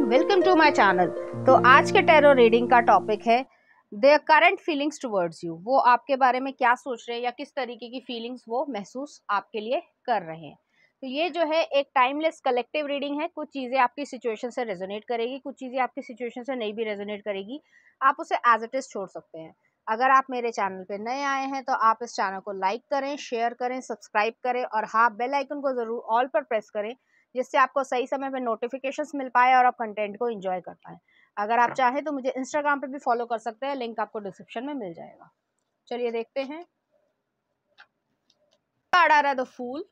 Welcome to my channel. तो आज के टैरो रीडिंग का टॉपिक है their current feelings towards you. वो आपके बारे में क्या सोच रहे हैं या किस तरीके की फीलिंग्स वो महसूस आपके लिए कर रहे हैं। तो ये जो है एक टाइमलेस कलेक्टिव रीडिंग है। कुछ चीज़ें आपकी सिचुएशन से रेजोनेट करेगी, कुछ चीज़ें आपकी सिचुएशन से नहीं भी रेजोनेट करेगी। आप उसे एज इट इज़ छोड़ सकते हैं। अगर आप मेरे चैनल पे नए आए हैं तो आप इस चैनल को लाइक करें, शेयर करें, सब्सक्राइब करें और हाँ, बेल आइकन को ज़रूर ऑल पर प्रेस करें, जिससे आपको सही समय पे नोटिफिकेशंस मिल पाए और आप कंटेंट को एंजॉय कर पाए। अगर आप चाहें तो मुझे इंस्टाग्राम पे भी फॉलो कर सकते हैं, लिंक आपको डिस्क्रिप्शन में मिल जाएगा। चलिए देखते हैं। कार्ड आ रहा है द फूल।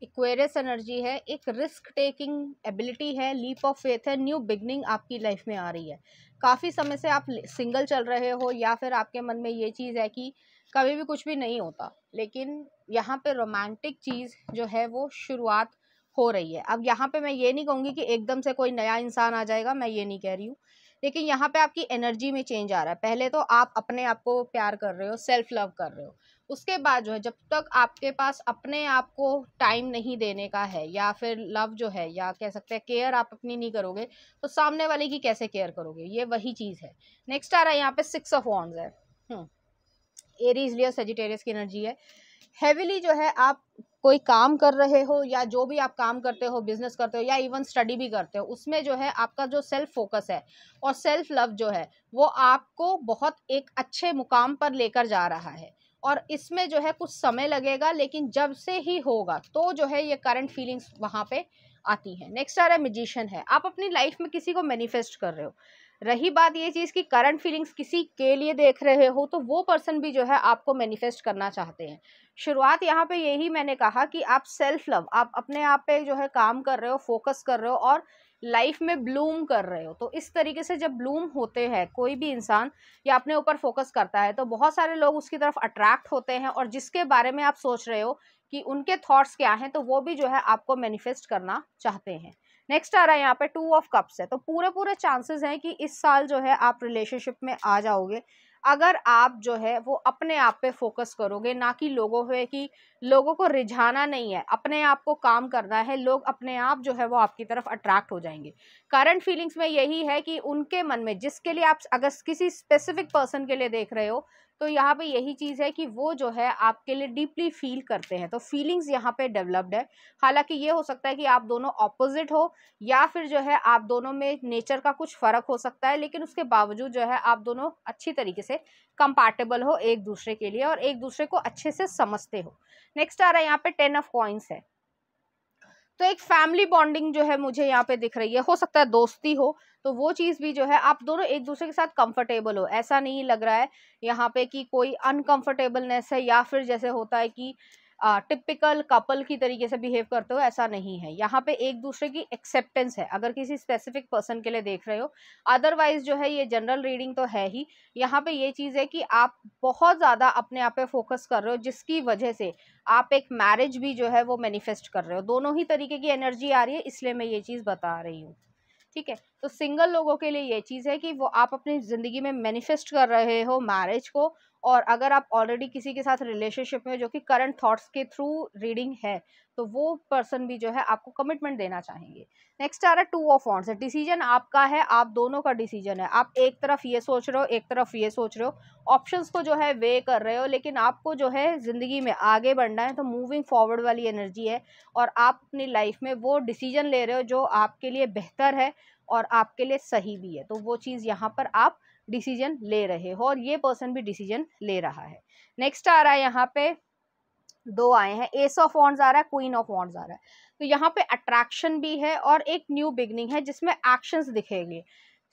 इक्वेरियस एनर्जी है, एक रिस्क टेकिंग एबिलिटी है, लीप ऑफ फेथ है, न्यू बिगनिंग आपकी लाइफ में आ रही है। काफ़ी समय से आप सिंगल चल रहे हो या फिर आपके मन में ये चीज़ है कि कभी भी कुछ भी नहीं होता, लेकिन यहाँ पे रोमांटिक चीज़ जो है वो शुरुआत हो रही है। अब यहाँ पे मैं ये नहीं कहूँगी कि एकदम से कोई नया इंसान आ जाएगा, मैं ये नहीं कह रही हूँ, लेकिन यहाँ पे आपकी एनर्जी में चेंज आ रहा है। पहले तो आप अपने आप को प्यार कर रहे हो, सेल्फ लव कर रहे हो। उसके बाद जो है, जब तक आपके पास अपने आप को टाइम नहीं देने का है या फिर लव जो है या कह सकते हैं केयर आप अपनी नहीं करोगे, तो सामने वाले की कैसे केयर करोगे, ये वही चीज़ है। नेक्स्ट आ रहा है यहाँ पे 6 ऑफ वॉन्ड्स है। एरीज लियो सेजिटेरियस की एनर्जी है। हेविली जो है आप कोई काम कर रहे हो या जो भी आप काम करते हो, बिजनेस करते हो या इवन स्टडी भी करते हो, उसमें जो है आपका जो सेल्फ फोकस है और सेल्फ लव जो है वो आपको बहुत एक अच्छे मुकाम पर लेकर जा रहा है। और इसमें जो है कुछ समय लगेगा, लेकिन जब से ही होगा तो जो है ये करंट फीलिंग्स वहाँ पे आती हैं। नेक्स्ट आ रहा है मैजिशियन है। आप अपनी लाइफ में किसी को मैनिफेस्ट कर रहे हो। रही बात ये चीज़ की करंट फीलिंग्स किसी के लिए देख रहे हो, तो वो पर्सन भी जो है आपको मैनिफेस्ट करना चाहते हैं। शुरुआत यहाँ पे यही मैंने कहा कि आप सेल्फ लव, आप अपने आप पे जो है काम कर रहे हो, फोकस कर रहे हो और लाइफ में ब्लूम कर रहे हो। तो इस तरीके से जब ब्लूम होते हैं कोई भी इंसान या अपने ऊपर फोकस करता है, तो बहुत सारे लोग उसकी तरफ अट्रैक्ट होते हैं और जिसके बारे में आप सोच रहे हो कि उनके थॉट्स क्या हैं, तो वो भी जो है आपको मैनिफेस्ट करना चाहते हैं। नेक्स्ट आ रहा है यहाँ पे 2 ऑफ कप्स है। तो पूरे पूरे चांसेस हैं कि इस साल जो है आप रिलेशनशिप में आ जाओगे, अगर आप जो है वो अपने आप पे फोकस करोगे, ना कि लोगों पे, कि लोगों को रिझाना नहीं है, अपने आप को काम करना है। लोग अपने आप जो है वो आपकी तरफ अट्रैक्ट हो जाएंगे। करंट फीलिंग्स में यही है कि उनके मन में जिसके लिए आप अगर किसी स्पेसिफिक पर्सन के लिए देख रहे हो, तो यहाँ पे यही चीज़ है कि वो जो है आपके लिए डीपली फील करते हैं। तो फीलिंग्स यहाँ पे डेवलप्ड है। हालांकि ये हो सकता है कि आप दोनों ऑपोजिट हो या फिर जो है आप दोनों में नेचर का कुछ फर्क हो सकता है, लेकिन उसके बावजूद जो है आप दोनों अच्छी तरीके से कंपैटिबल हो एक दूसरे के लिए और एक दूसरे को अच्छे से समझते हो। नेक्स्ट आ रहा है यहाँ पे 10 ऑफ कॉइंस है। तो एक फैमिली बॉन्डिंग जो है मुझे यहाँ पे दिख रही है। हो सकता है दोस्ती हो, तो वो चीज़ भी जो है आप दोनों एक दूसरे के साथ कंफर्टेबल हो। ऐसा नहीं लग रहा है यहाँ पे कि कोई अनकंफर्टेबलनेस है या फिर जैसे होता है कि टिपिकल कपल की तरीके से बिहेव करते हो, ऐसा नहीं है। यहाँ पे एक दूसरे की एक्सेप्टेंस है, अगर किसी स्पेसिफिक पर्सन के लिए देख रहे हो। अदरवाइज जो है ये जनरल रीडिंग तो है ही। यहाँ पे ये चीज़ है कि आप बहुत ज़्यादा अपने आप पे फोकस कर रहे हो, जिसकी वजह से आप एक मैरिज भी जो है वो मैनिफेस्ट कर रहे हो। दोनों ही तरीके की एनर्जी आ रही है, इसलिए मैं ये चीज़ बता रही हूँ। ठीक है, तो सिंगल लोगों के लिए ये चीज़ है कि वो आप अपनी ज़िंदगी में मैनिफेस्ट कर रहे हो मैरिज को। और अगर आप ऑलरेडी किसी के साथ रिलेशनशिप में, जो कि करंट थॉट्स के थ्रू रीडिंग है, तो वो पर्सन भी जो है आपको कमिटमेंट देना चाहेंगे। नेक्स्ट आ रहा है 2 ऑफ वॉन्ड्स है। डिसीजन आपका है, आप दोनों का डिसीजन है। आप एक तरफ ये सोच रहे हो, एक तरफ ये सोच रहे हो, ऑप्शंस को जो है वे कर रहे हो, लेकिन आपको जो है ज़िंदगी में आगे बढ़ना है। तो मूविंग फॉरवर्ड वाली एनर्जी है और आप अपनी लाइफ में वो डिसीजन ले रहे हो जो आपके लिए बेहतर है और आपके लिए सही भी है। तो वो चीज़ यहाँ पर आप डिसीजन ले रहे हो और ये पर्सन भी डिसीजन ले रहा है। नेक्स्ट आ रहा है यहाँ पे 2 आए हैं, एस ऑफ वॉन्ड्स आ रहा है, क्वीन ऑफ वॉन्ड्स आ रहा है। तो यहाँ पे अट्रैक्शन भी है और एक न्यू बिगनिंग है जिसमें एक्शंस दिखेंगे।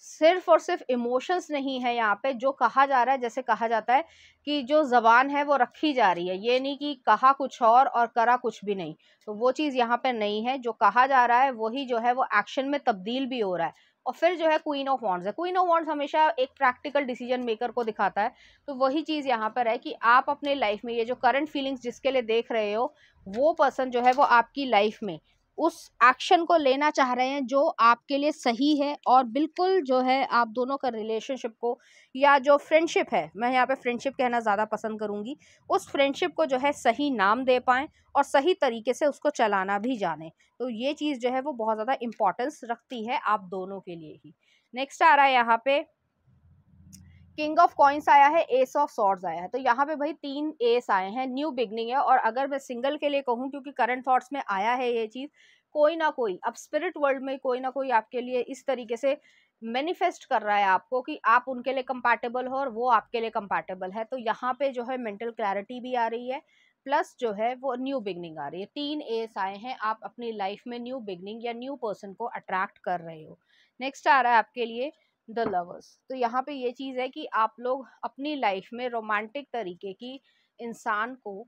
सिर्फ और सिर्फ इमोशंस नहीं है यहाँ पे। जो कहा जा रहा है, जैसे कहा जाता है कि जो जबान है वो रखी जा रही है, ये नहीं कि कहा कुछ और करा कुछ भी नहीं। तो वो चीज़ यहाँ पे नहीं है। जो कहा जा रहा है वही जो है वो एक्शन में तब्दील भी हो रहा है। और फिर जो है क्वीन ऑफ वॉन्ड्स है। क्वीन ऑफ वॉन्ड्स हमेशा एक प्रैक्टिकल डिसीजन मेकर को दिखाता है। तो वही चीज़ यहाँ पर है कि आप अपने लाइफ में ये जो करंट फीलिंग्स जिसके लिए देख रहे हो, वो पर्सन जो है वो आपकी लाइफ में उस एक्शन को लेना चाह रहे हैं जो आपके लिए सही है, और बिल्कुल जो है आप दोनों का रिलेशनशिप को या जो फ्रेंडशिप है, मैं यहाँ पे फ्रेंडशिप कहना ज़्यादा पसंद करूँगी, उस फ्रेंडशिप को जो है सही नाम दे पाएँ और सही तरीके से उसको चलाना भी जाने। तो ये चीज़ जो है वो बहुत ज़्यादा इम्पोर्टेंस रखती है आप दोनों के लिए ही। नेक्स्ट आ रहा है यहाँ पे किंग ऑफ कॉइन्स आया है, एस ऑफ सॉर्ड्स आया है। तो यहाँ पे भाई 3 एस आए हैं, न्यू बिगनिंग है। और अगर मैं सिंगल के लिए कहूँ, क्योंकि करंट थॉट्स में आया है ये चीज़, कोई ना कोई अब स्पिरिट वर्ल्ड में कोई ना कोई आपके लिए इस तरीके से मैनिफेस्ट कर रहा है आपको कि आप उनके लिए कंपैटिबल हो और वो आपके लिए कंपैटिबल है। तो यहाँ पे जो है मेंटल क्लैरिटी भी आ रही है, प्लस जो है वो न्यू बिगनिंग आ रही है। 3 एस आए हैं, आप अपनी लाइफ में न्यू बिगनिंग या न्यू पर्सन को अट्रैक्ट कर रहे हो। नेक्स्ट आ रहा है आपके लिए द लवर्स। तो यहाँ पे ये चीज़ है कि आप लोग अपनी लाइफ में रोमांटिक तरीके की इंसान को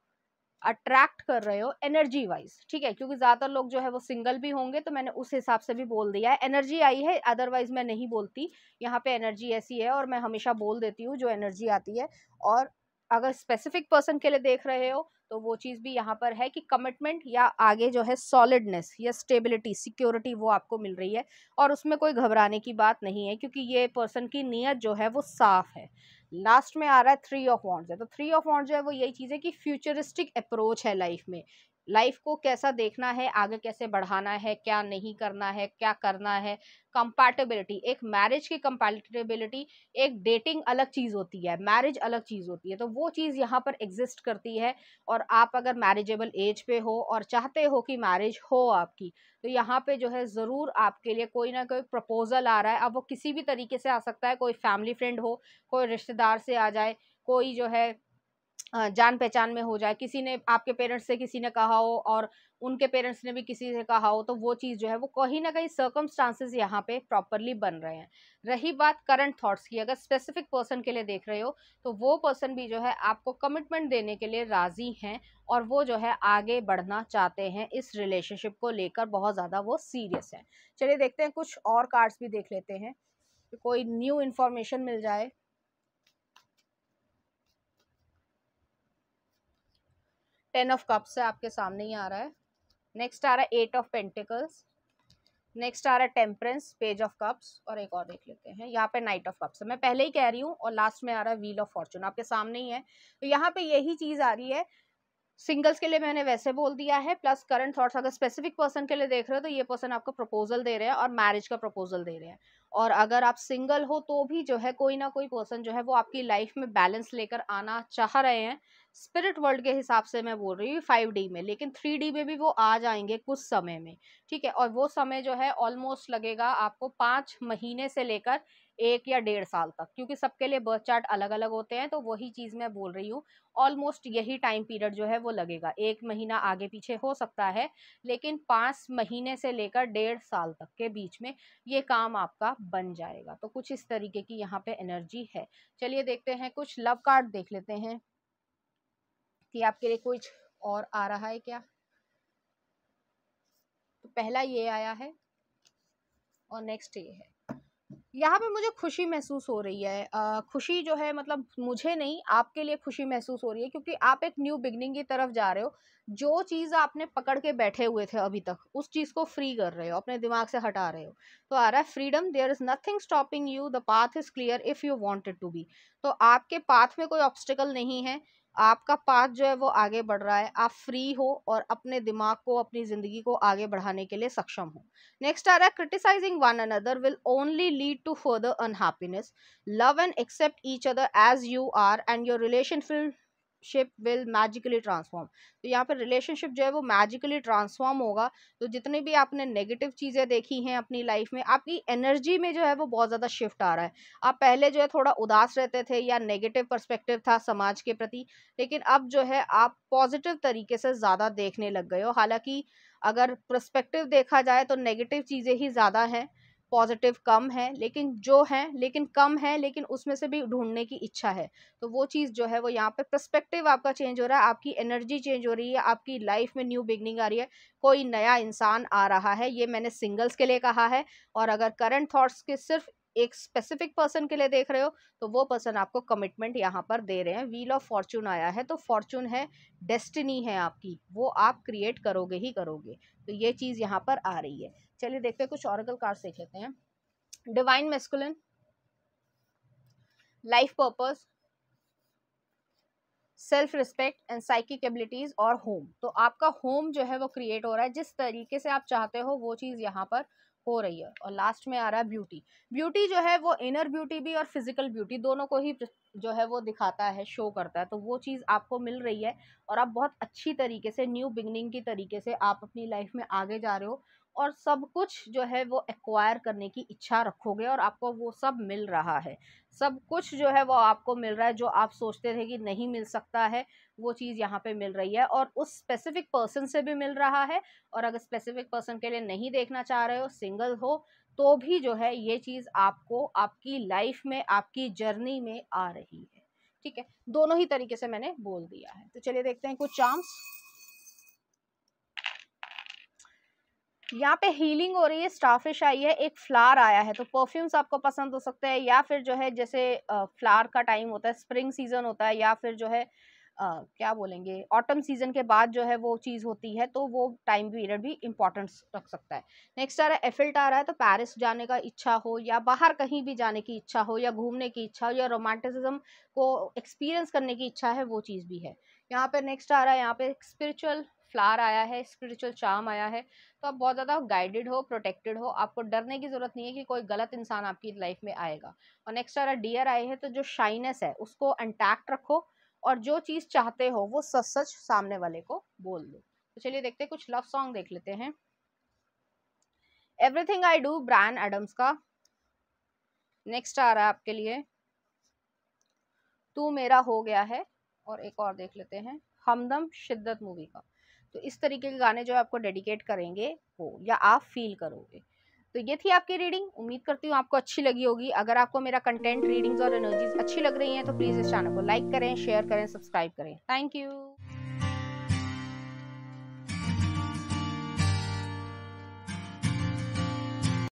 अट्रैक्ट कर रहे हो एनर्जी वाइज, ठीक है, क्योंकि ज़्यादातर लोग जो है वो सिंगल भी होंगे, तो मैंने उस हिसाब से भी बोल दिया है। एनर्जी आई है, अदरवाइज मैं नहीं बोलती। यहाँ पे एनर्जी ऐसी है और मैं हमेशा बोल देती हूँ जो एनर्जी आती है। और अगर स्पेसिफिक पर्सन के लिए देख रहे हो तो वो चीज़ भी यहाँ पर है कि कमिटमेंट या आगे जो है सॉलिडनेस या स्टेबिलिटी, सिक्योरिटी वो आपको मिल रही है। और उसमें कोई घबराने की बात नहीं है, क्योंकि ये पर्सन की नीयत जो है वो साफ है। लास्ट में आ रहा है 3 ऑफ वॉन्ड्स है। तो 3 ऑफ वॉन्ड्स जो है वो यही चीज़ है कि फ्यूचरिस्टिक अप्रोच है लाइफ में। लाइफ को कैसा देखना है, आगे कैसे बढ़ाना है, क्या नहीं करना है, क्या करना है। कंपैटिबिलिटी, एक मैरिज की कंपैटिबिलिटी, एक डेटिंग अलग चीज़ होती है, मैरिज अलग चीज़ होती है। तो वो चीज़ यहाँ पर एग्जिस्ट करती है। और आप अगर मैरिजेबल एज पे हो और चाहते हो कि मैरिज हो आपकी, तो यहाँ पे जो है ज़रूर आपके लिए कोई ना कोई प्रपोजल आ रहा है। अब वो किसी भी तरीके से आ सकता है, कोई फैमिली फ्रेंड हो, कोई रिश्तेदार से आ जाए, कोई जो है जान पहचान में हो जाए, किसी ने आपके पेरेंट्स से किसी ने कहा हो और उनके पेरेंट्स ने भी किसी से कहा हो, तो वो चीज़ जो है वो कहीं ना कहीं सर्कमस्टांसेस यहाँ पे प्रॉपरली बन रहे हैं। रही बात करंट थॉट्स की, अगर स्पेसिफिक पर्सन के लिए देख रहे हो तो वो पर्सन भी जो है आपको कमिटमेंट देने के लिए राजी हैं, और वो जो है आगे बढ़ना चाहते हैं इस रिलेशनशिप को लेकर, बहुत ज़्यादा वो सीरियस है। चलिए देखते हैं, कुछ और कार्ड्स भी देख लेते हैं, कोई न्यू इन्फॉर्मेशन मिल जाए। 10 ऑफ कप्स है, आपके सामने ही आ रहा है। नेक्स्ट आ रहा है 8 ऑफ पेंटिकल्स। नेक्स्ट आ रहा है टेम्परेंस, पेज ऑफ कप्स, और एक और देख लेते हैं, यहाँ पे नाइट ऑफ कप्स है। मैं पहले ही कह रही हूँ। और लास्ट में आ रहा है व्हील ऑफ फॉर्चून, आपके सामने ही है। तो यहाँ पे यही चीज आ रही है। सिंगल्स के लिए मैंने वैसे बोल दिया है, प्लस करंट थॉट्स अगर स्पेसिफिक पर्सन के लिए देख रहे हो तो ये पर्सन आपको प्रपोजल दे रहे हैं और मैरिज का प्रपोजल दे रहे हैं। और अगर आप सिंगल हो तो भी जो है कोई ना कोई पर्सन जो है वो आपकी लाइफ में बैलेंस लेकर आना चाह रहे हैं। स्पिरिट वर्ल्ड के हिसाब से मैं बोल रही हूँ 5D में, लेकिन 3D में भी वो आ जाएंगे कुछ समय में, ठीक है। और वो समय जो है ऑलमोस्ट लगेगा आपको 5 महीने से लेकर 1 या 1.5 साल तक, क्योंकि सबके लिए बर्थ चार्ट अलग अलग होते हैं। तो वही चीज़ मैं बोल रही हूँ, ऑलमोस्ट यही टाइम पीरियड जो है वो लगेगा। 1 महीना आगे पीछे हो सकता है, लेकिन 5 महीने से लेकर 1.5 साल तक के बीच में ये काम आपका बन जाएगा। तो कुछ इस तरीके की यहाँ पे एनर्जी है। चलिए देखते हैं, कुछ लव कार्ड देख लेते हैं कि आपके लिए कुछ और आ रहा है क्या। तो पहला ये आया है और नेक्स्ट ये है। यहाँ पे मुझे खुशी महसूस हो रही है। खुशी जो है मतलब मुझे नहीं, आपके लिए खुशी महसूस हो रही है, क्योंकि आप एक न्यू बिगनिंग की तरफ जा रहे हो। जो चीज़ आपने पकड़ के बैठे हुए थे अभी तक, उस चीज़ को फ्री कर रहे हो, अपने दिमाग से हटा रहे हो। तो आ रहा है freedom, there is nothing stopping you, the path is clear if you wanted to be. तो आपके पाथ में कोई ऑब्स्टिकल नहीं है, आपका पाथ जो है वो आगे बढ़ रहा है। आप फ्री हो और अपने दिमाग को, अपनी ज़िंदगी को आगे बढ़ाने के लिए सक्षम हो। नेक्स्ट आ रहा है criticising one another will only lead to further unhappiness, love and accept each other as you are and your relationship will magically transform. तो यहाँ पर रिलेशनशिप जो है वो मैजिकली ट्रांसफॉर्म होगा। तो जितनी भी आपने नेगेटिव चीज़ें देखी हैं अपनी लाइफ में, आपकी एनर्जी में जो है वो बहुत ज़्यादा शिफ्ट आ रहा है। आप पहले जो है थोड़ा उदास रहते थे या नेगेटिव पर्सपेक्टिव था समाज के प्रति, लेकिन अब जो है आप पॉजिटिव तरीके से ज़्यादा देखने लग गए हो। हालांकि अगर पर्सपेक्टिव देखा जाए तो नेगेटिव चीज़ें ही ज़्यादा हैं, पॉजिटिव कम है, लेकिन जो है लेकिन कम है, लेकिन उसमें से भी ढूंढने की इच्छा है। तो वो चीज़ जो है वो यहाँ पे पर्सपेक्टिव आपका चेंज हो रहा है, आपकी एनर्जी चेंज हो रही है, आपकी लाइफ में न्यू बिगनिंग आ रही है, कोई नया इंसान आ रहा है। ये मैंने सिंगल्स के लिए कहा है। और अगर करंट थॉट्स के सिर्फ एक स्पेसिफिक पर्सन के लिए देख रहे हो तो वो पर्सन आपको कमिटमेंट यहाँ पर दे रहे हैं। व्हील ऑफ फॉर्चून आया है तो फॉर्चून है, डेस्टिनी है आपकी, वो आप क्रिएट करोगे ही करोगे। तो ये चीज़ यहाँ पर आ रही है। चलिए देखते हैं कुछ ऑरेकल कार्ड्स देख लेते हैं। Divine masculine, life purpose, self respect and psychic abilities और होम। तो आपका होम जो है वो क्रिएट हो रहा है, जिस तरीके से आप चाहते हो वो चीज़ यहाँ पर हो रही है। और लास्ट में आ रहा है ब्यूटी। ब्यूटी जो है वो इनर ब्यूटी भी और फिजिकल ब्यूटी दोनों को ही जो है वो दिखाता है, शो करता है। तो वो चीज़ आपको मिल रही है और आप बहुत अच्छी तरीके से न्यू बिगनिंग की तरीके से आप अपनी लाइफ में आगे जा रहे हो और सब कुछ जो है वो एक्वायर करने की इच्छा रखोगे और आपको वो सब मिल रहा है। सब कुछ जो है वो आपको मिल रहा है, जो आप सोचते थे कि नहीं मिल सकता है वो चीज़ यहाँ पे मिल रही है और उस स्पेसिफिक पर्सन से भी मिल रहा है। और अगर स्पेसिफिक पर्सन के लिए नहीं देखना चाह रहे हो, सिंगल हो, तो भी जो है ये चीज़ आपको आपकी लाइफ में, आपकी जर्नी में आ रही है। ठीक है, दोनों ही तरीके से मैंने बोल दिया है। तो चलिए देखते हैं कुछ चार्म्स। यहाँ पे हीलिंग हो रही है, स्टारफिश आई है, एक फ्लावर आया है। तो परफ्यूम्स आपको पसंद हो सकते हैं या फिर जो है जैसे फ्लावर का टाइम होता है, स्प्रिंग सीजन होता है या फिर जो है क्या बोलेंगे ऑटम सीजन के बाद जो है वो चीज़ होती है, तो वो टाइम पीरियड भी इम्पोर्टेंस रख सकता है। नेक्स्ट आ रहा है एफिल टावर है। तो पेरिस जाने का इच्छा हो या बाहर कहीं भी जाने की इच्छा हो या घूमने की इच्छा हो या रोमांटिसिज्म को एक्सपीरियंस करने की इच्छा है, वो चीज़ भी है यहाँ पे। नेक्स्ट आ रहा है यहाँ पे स्पिरिचुअल फ्लावर आया है, स्पिरिचुअल चार्म आया है। तो आप बहुत ज़्यादा गाइडेड हो, प्रोटेक्टेड हो, आपको डरने की ज़रूरत नहीं है कि कोई गलत इंसान आपकी लाइफ में आएगा। और नेक्स्ट आ रहा डियर आए है। तो जो शाइनेस है उसको इंटैक्ट रखो और जो चीज़ चाहते हो वो सच सच सामने वाले को बोल दो। तो चलिए देखते हैं कुछ लव सॉन्ग देख लेते हैं। Everything I do, Bryan Adams का। नेक्स्ट आ रहा है आपके लिए तू मेरा हो गया है। और एक और देख लेते हैं हमदम, शिद्दत मूवी का। तो इस तरीके के गाने जो आपको डेडिकेट करेंगे हो या आप फील करोगे। तो ये थी आपकी रीडिंग, उम्मीद करती हूँ आपको अच्छी लगी होगी। अगर आपको मेरा कंटेंट, रीडिंग्स और एनर्जीज अच्छी लग रही हैं तो प्लीज़ इस चैनल को लाइक करें, शेयर करें, सब्सक्राइब करें। Thank you.